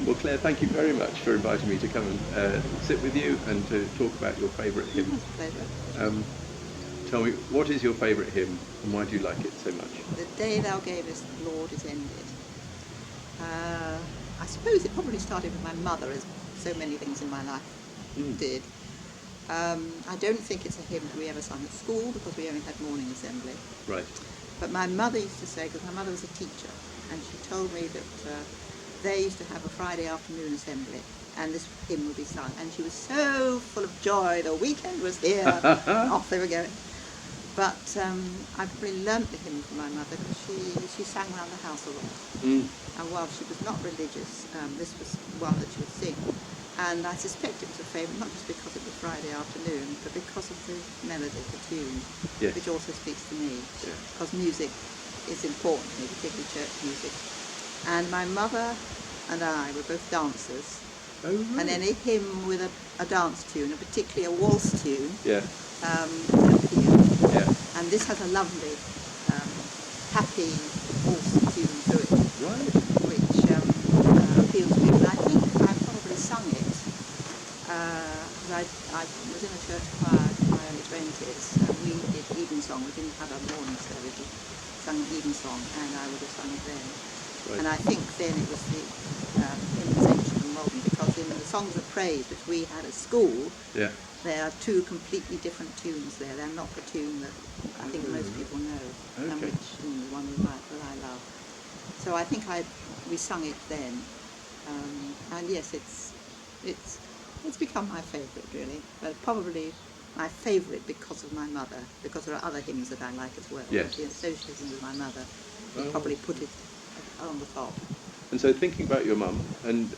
Well, Claire, thank you very much for inviting me to come and sit with you and to talk about your favourite hymn. It's a pleasure. Um, Tell me, what is your favourite hymn and why do you like it so much? The day thou gavest, Lord, is ended. I suppose it probably started with my mother, as so many things in my life did. I don't think it's a hymn that we ever sung at school because we only had morning assembly. Right. But my mother used to say, because my mother was a teacher, and she told me that they used to have a Friday afternoon assembly, and this hymn would be sung. And she was so full of joy, the weekend was here, and off they were going. But I probably learnt the hymn from my mother because she sang around the house a lot. And while she was not religious, this was one that she would sing. And I suspect it was a favourite, not just because it was Friday afternoon, but because of the melody, the tune, Yes. which also speaks to me. Yeah. Because music is important to me, particularly church music. And my mother and I were both dancers. Oh, right. And any hymn with a dance tune, and particularly a waltz tune, Yeah. appealed. Yeah. And this has a lovely, happy waltz tune to it, Right. which appeals to me. And I think I probably sung it. I was in a church choir in my early 20s, and we did evensong. We didn't have a morning service. We sung an evensong, and I would have sung it then. Right. And I think then it was the hymn was ancient and modern, because in the songs of praise which we had at school, Yeah. there are two completely different tunes there. They're not the tune that I think most people know, and Okay. which the one that I love. So I think we sung it then, and yes, it's become my favourite really, but probably my favourite because of my mother, because there are other hymns that I like as well. Yes. The association with my mother would Oh. probably put it on the top. And so thinking about your mum and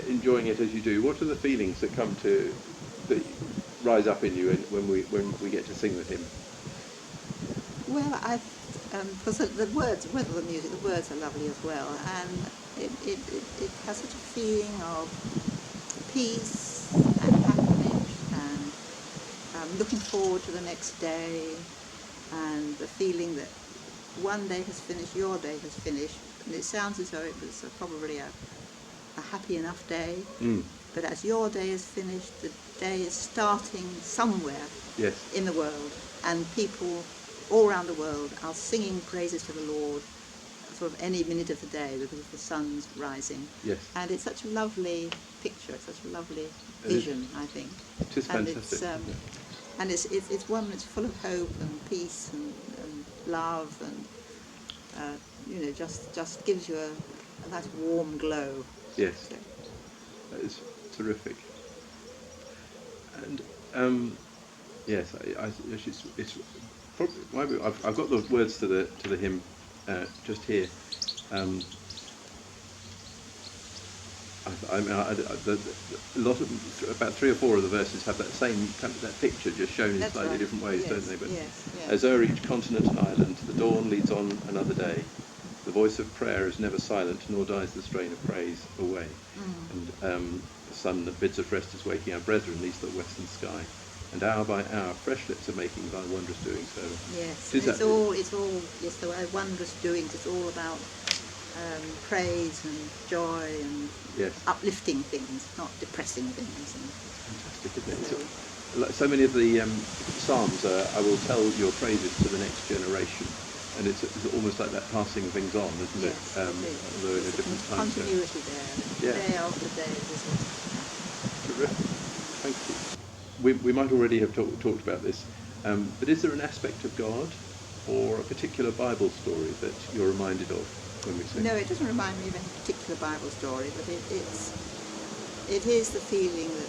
enjoying it as you do, what are the feelings that that rise up in you when we get to sing the hymn? Well, because the words, whether the music, the words are lovely as well, and it has such a feeling of peace and happiness, and looking forward to the next day, and the feeling that one day has finished, your day has finished, and it sounds as though it was probably a happy enough day, but as your day is finished, the day is starting somewhere Yes. in the world, and people all around the world are singing praises to the Lord sort of any minute of the day because the sun's rising. Yes. And it's such a lovely picture, it's such a lovely vision, I think. It is fantastic. And it's one that's full of hope and peace and love, and just gives you a nice warm glow. Yes. So, That is terrific. And yes, it's probably I've got the words to the hymn just here. About 3 or 4 of the verses have that same that picture just shown in that's slightly right. different ways, Yes, don't they? But yes. as o'er each continent and island, the dawn leads on another day. The voice of prayer is never silent, nor dies the strain of praise away. And the sun that bids us rest is waking our brethren neath the western sky. And hour by hour, fresh lips are making thy wondrous doing so. Yes, Is it's that- all yes, the wondrous doings. It's all about praise and joy and Yes. uplifting things, not depressing things. Fantastic, isn't it? So- Like so many of the psalms, I will tell your praises to the next generation, and it's almost like that passing things on, isn't it? Yes, it is. Although in a There's different time zone. continuity there. Yeah. Day after day, is it? Terrific. Thank you. We might already have talked about this, but is there an aspect of God or a particular Bible story that you're reminded of when we sing? No, it doesn't remind me of any particular Bible story, but it is the feeling that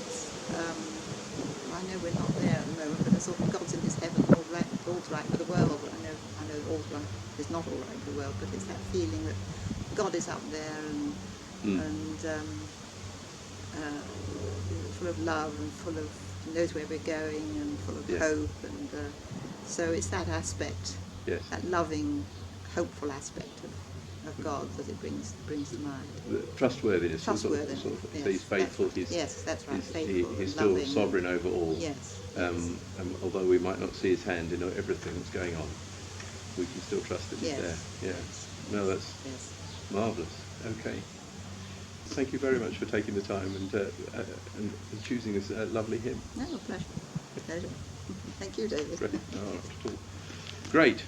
I know we're not there at the moment, but it's sort of God's in His heaven, all's right with the world. I know all's right is not all right with the world, but it's that feeling that God is up there and full of love and full of knows where we're going and full of Yes. hope, and so it's that aspect, Yes. that loving, hopeful aspect of God that it brings to mind. The trustworthiness. Trustworthiness, Sort of, yes, he's faithful. yes, that's right, He's faithful, still loving. sovereign over all. Yes. And although we might not see his hand in everything that's going on, we can still trust that he's Yes. there. Yeah. No, that's Yes. marvellous. Okay. thank you very much for taking the time and choosing this lovely hymn. No, pleasure. Pleasure. Thank you, David. Great. No, not at all. Great.